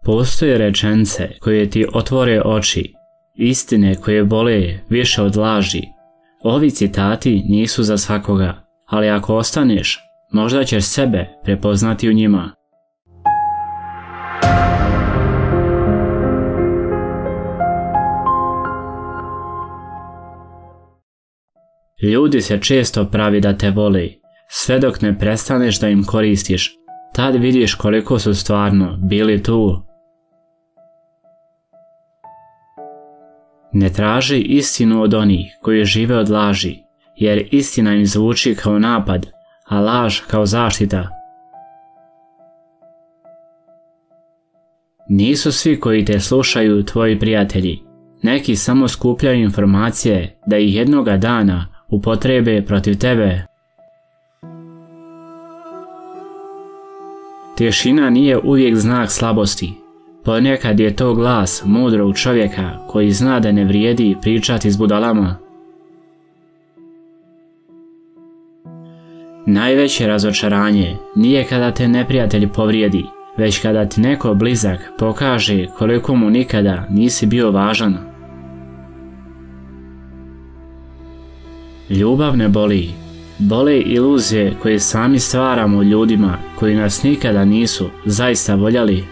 Postoje rečenice koje ti otvore oči, istine koje bole više od laži. Ovi citati nisu za svakoga, ali ako ostaneš, možda ćeš sebe prepoznati u njima. Ljudi se često pravi da te vole, sve dok ne prestaneš da im koristiš, tad vidiš koliko su stvarno bili tu. Ne traži istinu od onih koji žive od laži, jer istina im zvuči kao napad, a laž kao zaštita. Nisu svi koji te slušaju tvoji prijatelji, neki samo skupljaju informacije da ih jednoga dana upotrebe protiv tebe. Tišina nije uvijek znak slabosti. Ponekad je to glas mudrog čovjeka koji zna da ne vrijedi pričati s budalama. Najveće razočaranje nije kada te neprijatelj povrijedi, već kada ti neko blizak pokaže koliko mu nikada nisi bio važan. Ljubav ne boli. Bole iluzije koje sami stvaramo ljudima koji nas nikada nisu zaista voljeli.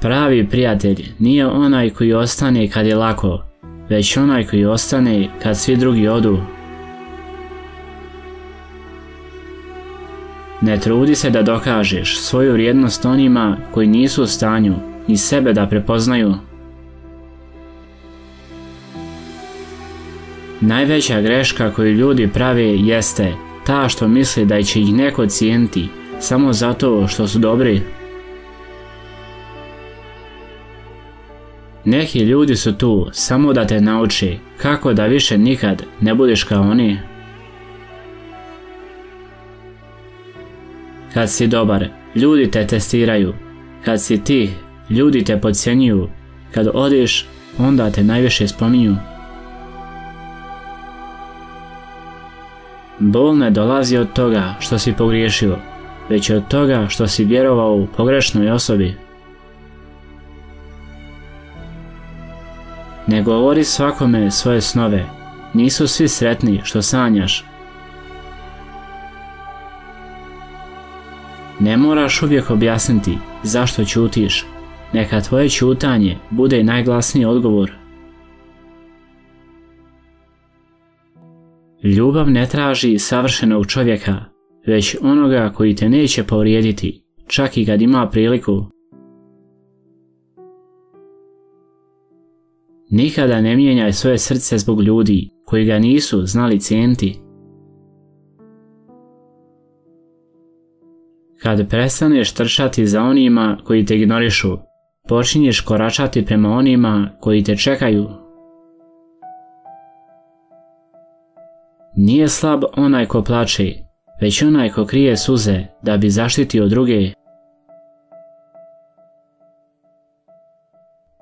Pravi prijatelj nije onaj koji ostane kad je lako, već onaj koji ostane kad svi drugi odu. Ne trudi se da dokažeš svoju vrijednost onima koji nisu u stanju ni sebe da prepoznaju. Najveća greška koju ljudi prave jeste ta što misle da će ih neko cijeniti samo zato što su dobri. Neki ljudi su tu samo da te nauče kako da više nikad ne budeš kao oni. Kad si dobar, ljudi te testiraju. Kad si ti, ljudi te podcjenjuju. Kad odiš, onda te najviše spominju. Bol ne dolazi od toga što si pogriješio, već od toga što si vjerovao u pogrešnoj osobi. Ne govori svakome svoje snove, nisu svi sretni što sanjaš. Ne moraš uvijek objasniti zašto ćutiš, neka tvoje ćutanje bude najglasniji odgovor. Ljubav ne traži savršenog čovjeka, već onoga koji te neće povrijediti, čak i kad ima priliku. Nikada ne mijenjaj svoje srce zbog ljudi koji ga nisu znali cijeniti. Kad prestaneš trčati za onima koji te ignorišu, počinješ koračati prema onima koji te čekaju. Nije slab onaj ko plače, već onaj ko krije suze da bi zaštitio druge.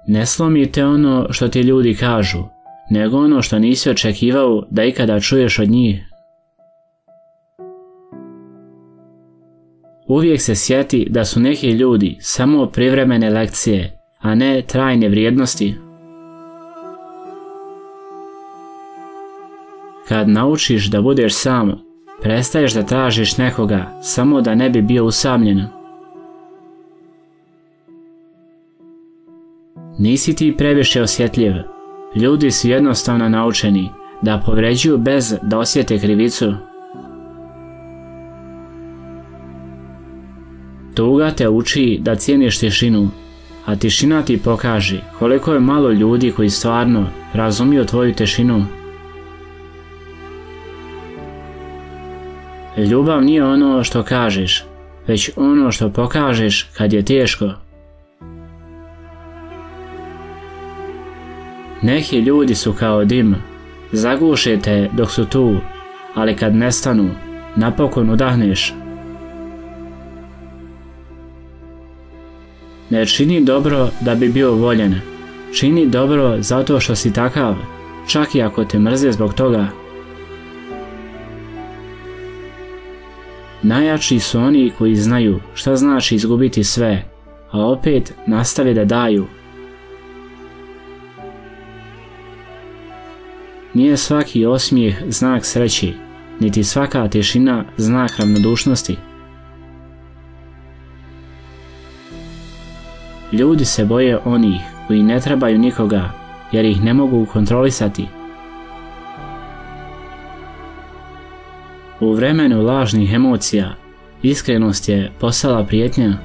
Ne slomi te ono što ti ljudi kažu, nego ono što nisi očekivao da ikada čuješ od njih. Uvijek se sjeti da su neki ljudi samo privremene lekcije, a ne trajne vrijednosti. Kad naučiš da budeš sam, prestaješ da tražiš nekoga samo da ne bi bio usamljen. Nisi ti previše osjetljiv. Ljudi su jednostavno naučeni da povređuju bez da osjete krivicu. Tuga te uči da cijeniš tišinu, a tišina ti pokaže koliko je malo ljudi koji stvarno razumiju tvoju tišinu. Ljubav nije ono što kažeš, već ono što pokažeš kad je teško. Neki ljudi su kao dim, zaguše te dok su tu, ali kad nestanu, napokon udahneš. Ne čini dobro da bi bio voljen, čini dobro zato što si takav, čak i ako te mrze zbog toga. Najjači su oni koji znaju šta znači izgubiti sve, a opet nastave da daju. Nije svaki osmijeh znak sreći, niti svaka tišina znak ravnodušnosti. Ljudi se boje onih koji ne trebaju nikoga, jer ih ne mogu kontrolisati. U vremenu lažnih emocija, iskrenost je postala prijetnja.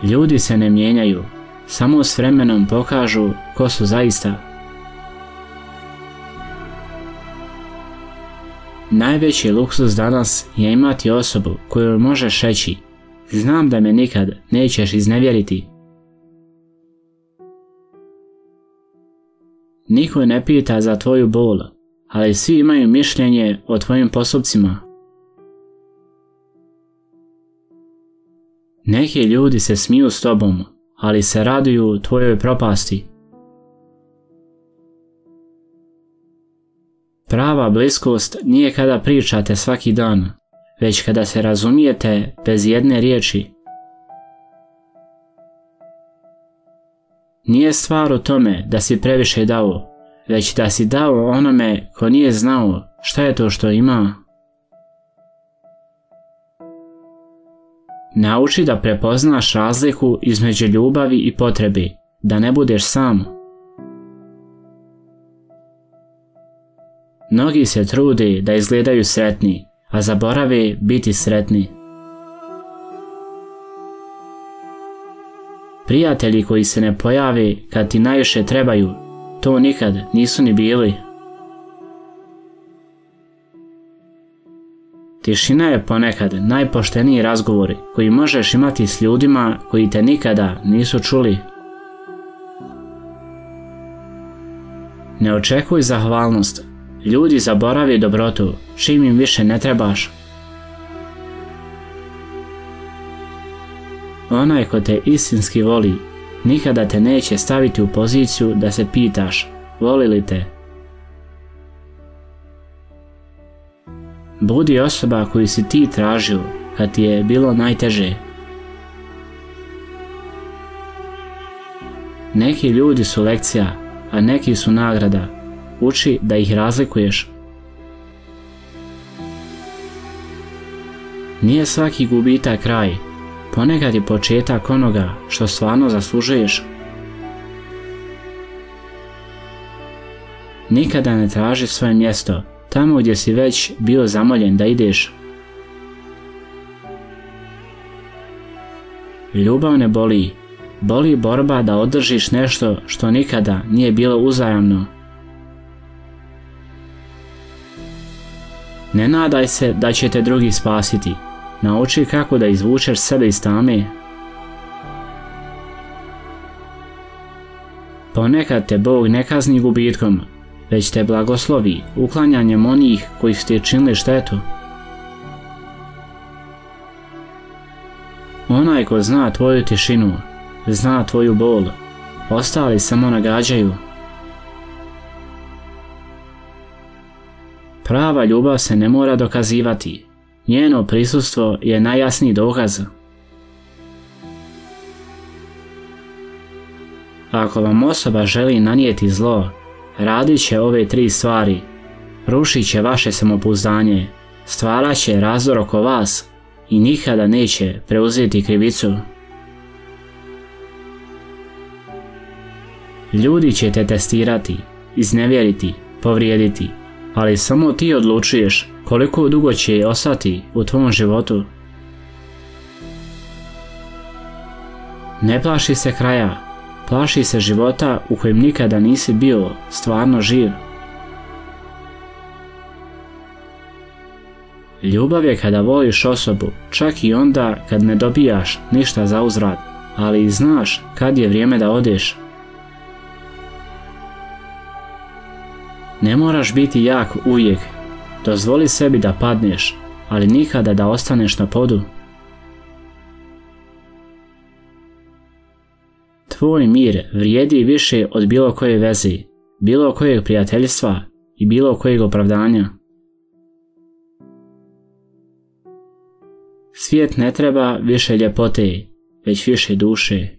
Ljudi se ne mijenjaju, samo s vremenom pokažu ko su zaista. Najveći luksuz danas je imati osobu koju možeš reći: znam da me nikad nećeš iznevjeriti. Niko ne pita za tvoju bol, ali svi imaju mišljenje o tvojim postupcima. Neki ljudi se smiju s tobom, ali se raduju tvojoj propasti. Prava bliskost nije kada pričate svaki dan, već kada se razumijete bez jedne riječi. Nije stvar u tome da si previše dao, već da si dao onome ko nije znao šta je to što ima. Nauči da prepoznaš razliku između ljubavi i potrebe, da ne budeš sam. Mnogi se trude da izgledaju sretni, a zaborave biti sretni. Prijatelji koji se ne pojave kad ti najviše trebaju, to nikad nisu ni bili. Tišina je ponekad najpošteniji razgovor koji možeš imati s ljudima koji te nikada nisu čuli. Ne očekuj zahvalnost. Ljudi zaborave dobrotu čim im više ne trebaš. Onaj ko te istinski voli, nikada te neće staviti u poziciju da se pitaš: voli li te? Budi osoba koju si ti tražio kad ti je bilo najteže. Neki ljudi su lekcija, a neki su nagrada. Uči da ih razlikuješ. Nije svaki gubitak kraj, ponekad je početak onoga što stvarno zaslužuješ. Nikada ne traži svoje mjesto tamo gdje si već bio zamoljen da ideš. Ljubav ne boli, boli borba da održiš nešto što nikada nije bilo uzajamno. Ne nadaj se da će te drugi spasiti. Nauči kako da izvučeš sebe iz tame. Ponekad te Bog ne kazni gubitkom, već te blagoslovi uklanjanjem onih koji su ti činili štetu. Onaj ko zna tvoju tišinu, zna tvoju bol, ostali samo nagađaju. Prava ljubav se ne mora dokazivati, njeno prisustvo je najjasniji dokaz. Ako vam osoba želi nanijeti zlo, radit će ove 3 stvari: rušit će vaše samopouzdanje, stvarat će razdor oko vas i nikada neće preuzeti krivicu. Ljudi će te testirati, iznevjeriti, povrijediti, ali samo ti odlučuješ koliko dugo će ostati u tvom životu. Ne plaši se kraja, plaši se života u kojem nikada nisi bio stvarno živ. Ljubav je kada voliš osobu, čak i onda kad ne dobijaš ništa za uzvrat, ali znaš kad je vrijeme da odeš. Ne moraš biti jak uvijek, dozvoli sebi da padneš, ali nikada da ostaneš na podu. Tvoj mir vrijedi više od bilo koje veze, bilo kojeg prijateljstva i bilo kojeg opravdanja. Svijet ne treba više ljepote, već više duše.